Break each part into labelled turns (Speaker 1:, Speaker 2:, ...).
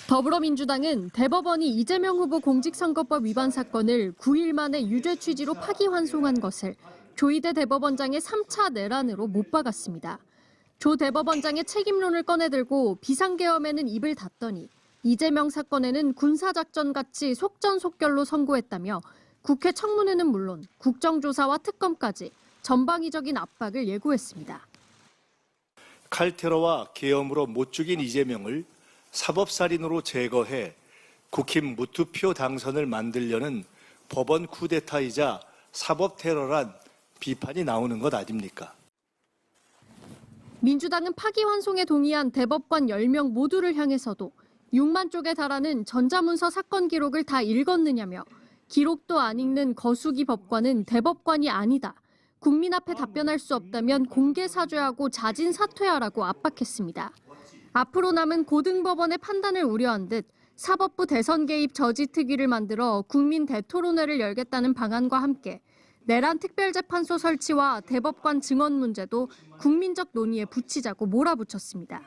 Speaker 1: 더불어민주당은 대법원이 이재명 후보 공직선거법 위반 사건을 9일 만에 유죄 취지로 파기환송한 것을 조희대 대법원장의 3차 내란으로 못 박았습니다. 조 대법원장의 책임론을 꺼내들고 비상계엄에는 입을 닫더니 이재명 사건에는 군사작전같이 속전속결로 선고했다며 국회 청문회는 물론 국정조사와 특검까지 전방위적인 압박을 예고했습니다.
Speaker 2: 칼테러와 계엄으로 못 죽인 이재명을 사법살인으로 제거해 국힘 무투표 당선을 만들려는 법원 쿠데타이자 사법테러란 비판이 나오는 것 아닙니까?
Speaker 1: 민주당은 파기환송에 동의한 대법관 10명 모두를 향해서도 6만 쪽에 달하는 전자문서 사건 기록을 다 읽었느냐며 기록도 안 읽는 거수기 법관은 대법관이 아니다. 국민 앞에 답변할 수 없다면 공개 사죄하고 자진 사퇴하라고 압박했습니다. 앞으로 남은 고등법원의 판단을 우려한 듯 사법부 대선 개입 저지 특위를 만들어 국민 대토론회를 열겠다는 방안과 함께 내란 특별재판소 설치와 대법관 증언 문제도 국민적 논의에 붙이자고 몰아붙였습니다.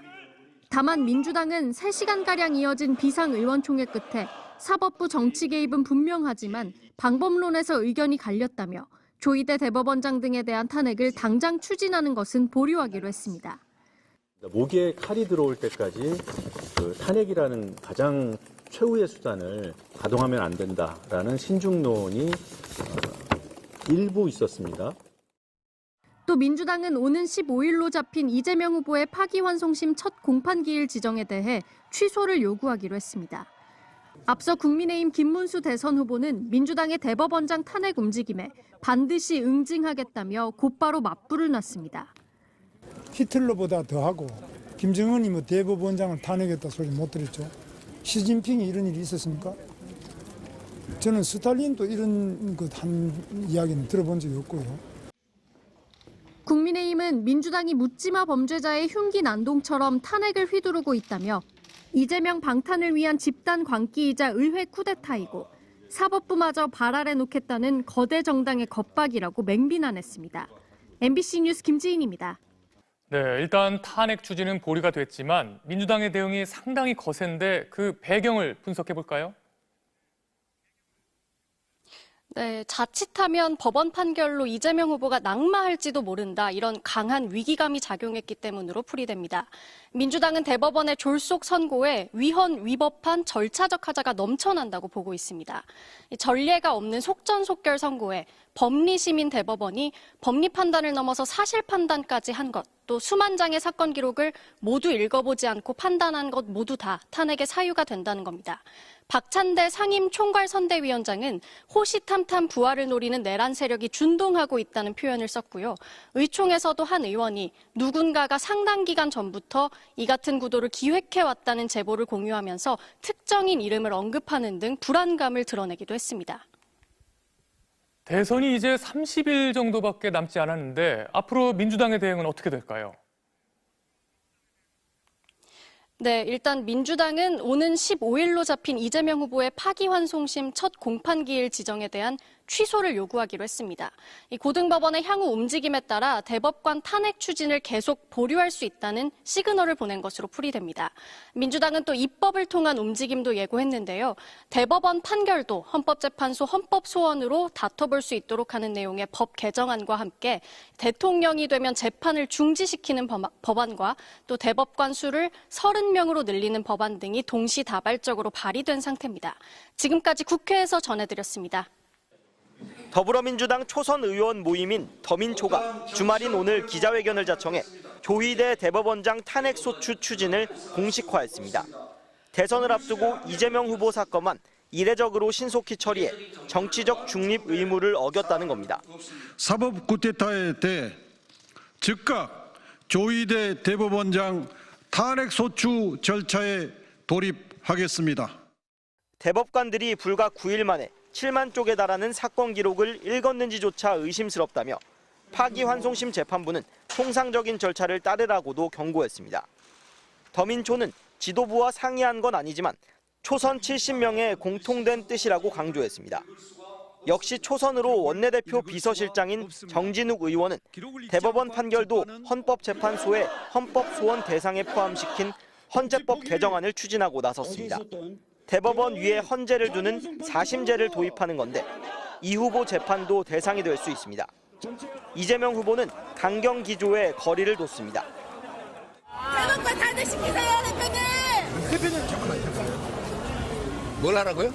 Speaker 1: 다만 민주당은 3시간가량 이어진 비상의원총회 끝에 사법부 정치 개입은 분명하지만 방법론에서 의견이 갈렸다며 조희대 대법원장 등에 대한 탄핵을 당장 추진하는 것은 보류하기로 했습니다.
Speaker 3: 목에 칼이 들어올 때까지 탄핵이라는 가장 최후의 수단을 가동하면 안 된다라는 신중론이 일부 있었습니다.
Speaker 1: 또 민주당은 오는 15일로 잡힌 이재명 후보의 파기환송심 첫 공판기일 지정에 대해 취소를 요구하기로 했습니다. 앞서 국민의힘 김문수 대선 후보는 민주당의 대법원장 탄핵 움직임에 반드시 응징하겠다며 곧바로 맞불을 놨습니다.
Speaker 4: 히틀러보다 더하고 김정은이 대법원장을 탄핵했다 소리 못 들었죠. 시진핑이 이런 일이 있었습니까? 저는 스탈린도 이런 것 한 이야기는 들어본 적이 없고요.
Speaker 1: 국민의힘은 민주당이 묻지마 범죄자의 흉기 난동처럼 탄핵을 휘두르고 있다며 이재명 방탄을 위한 집단 광기이자 의회 쿠데타이고 사법부마저 발 아래 놓겠다는 거대 정당의 겁박이라고 맹비난했습니다. MBC 뉴스 김지인입니다.
Speaker 5: 네, 일단 탄핵 추진은 보류가 됐지만 민주당의 대응이 상당히 거센데 그 배경을 분석해 볼까요?
Speaker 6: 네, 자칫하면 법원 판결로 이재명 후보가 낙마할지도 모른다. 이런 강한 위기감이 작용했기 때문으로 풀이됩니다. 민주당은 대법원의 졸속 선고에 위헌, 위법한 절차적 하자가 넘쳐난다고 보고 있습니다. 전례가 없는 속전속결 선고에 법리시민 대법원이 법리 판단을 넘어서 사실 판단까지 한 것, 또 수만 장의 사건 기록을 모두 읽어보지 않고 판단한 것 모두 다 탄핵의 사유가 된다는 겁니다. 박찬대 상임총괄선대위원장은 호시탐탐 부활을 노리는 내란 세력이 준동하고 있다는 표현을 썼고요. 의총에서도 한 의원이 누군가가 상당 기간 전부터 이 같은 구도를 기획해왔다는 제보를 공유하면서 특정인 이름을 언급하는 등 불안감을 드러내기도 했습니다.
Speaker 5: 대선이 이제 30일 정도밖에 남지 않았는데 앞으로 민주당의 대응은 어떻게 될까요?
Speaker 6: 네, 일단 민주당은 오는 15일로 잡힌 이재명 후보의 파기환송심 첫 공판기일 지정에 대한 취소를 요구하기로 했습니다. 이 고등법원의 향후 움직임에 따라 대법관 탄핵 추진을 계속 보류할 수 있다는 시그널을 보낸 것으로 풀이됩니다. 민주당은 또 입법을 통한 움직임도 예고했는데요. 대법원 판결도 헌법재판소 헌법소원으로 다퉈볼 수 있도록 하는 내용의 법 개정안과 함께 대통령이 되면 재판을 중지시키는 법안과 또 대법관 수를 30명으로 늘리는 법안 등이 동시다발적으로 발의된 상태입니다. 지금까지 국회에서 전해드렸습니다.
Speaker 7: 더불어민주당 초선 의원 모임인 더민초가 주말인 오늘 기자회견을 자청해 조희대 대법원장 탄핵소추 추진을 공식화했습니다. 대선을 앞두고 이재명 후보 사건만 이례적으로 신속히 처리해 정치적 중립 의무를 어겼다는 겁니다.
Speaker 8: 사법 쿠데타에 대해 즉각 조희대 대법원장 탄핵소추 절차에 돌입하겠습니다.
Speaker 7: 대법관들이 불과 9일 만에 7만 쪽에 달하는 사건 기록을 읽었는지조차 의심스럽다며 파기환송심 재판부는 통상적인 절차를 따르라고도 경고했습니다. 더민초는 지도부와 상의한 건 아니지만 초선 70명의 공통된 뜻이라고 강조했습니다. 역시 초선으로 원내대표 비서실장인 정진욱 의원은 대법원 판결도 헌법재판소의 헌법소원 대상에 포함시킨 헌재법 개정안을 추진하고 나섰습니다. 대법원 위에 헌재를 두는 4심제를 도입하는 건데 이 후보 재판도 대상이 될 수 있습니다. 이재명 후보는 강경 기조에 거리를 뒀습니다.
Speaker 9: 대법관 탄핵시키세요, 대표님!
Speaker 10: 대표님 잠깐만요. 뭘 하라고요?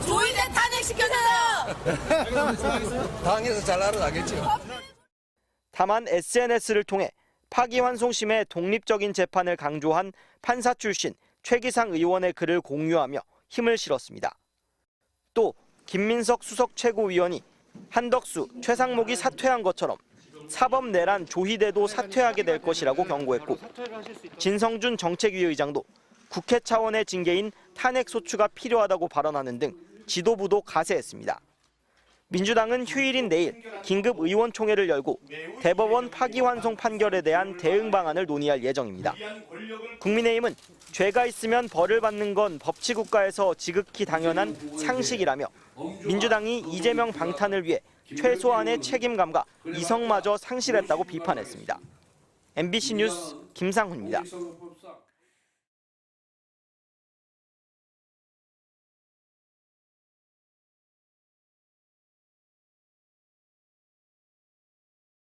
Speaker 9: 조희대 탄핵시켜주세요!
Speaker 10: 당에서 잘 알아나겠죠.
Speaker 7: 다만 SNS를 통해 파기환송심의 독립적인 재판을 강조한 판사 출신 최기상 의원의 글을 공유하며 힘을 실었습니다. 또 김민석 수석 최고위원이 한덕수, 최상목이 사퇴한 것처럼 사법 내란 조희대도 사퇴하게 될 것이라고 경고했고 진성준 정책위 의장도 국회 차원의 징계인 탄핵 소추가 필요하다고 발언하는 등 지도부도 가세했습니다. 민주당은 휴일인 내일 긴급 의원총회를 열고 대법원 파기환송 판결에 대한 대응 방안을 논의할 예정입니다. 국민의힘은 죄가 있으면 벌을 받는 건 법치국가에서 지극히 당연한 상식이라며 민주당이 이재명 방탄을 위해 최소한의 책임감과 이성마저 상실했다고 비판했습니다. MBC 뉴스 김상훈입니다.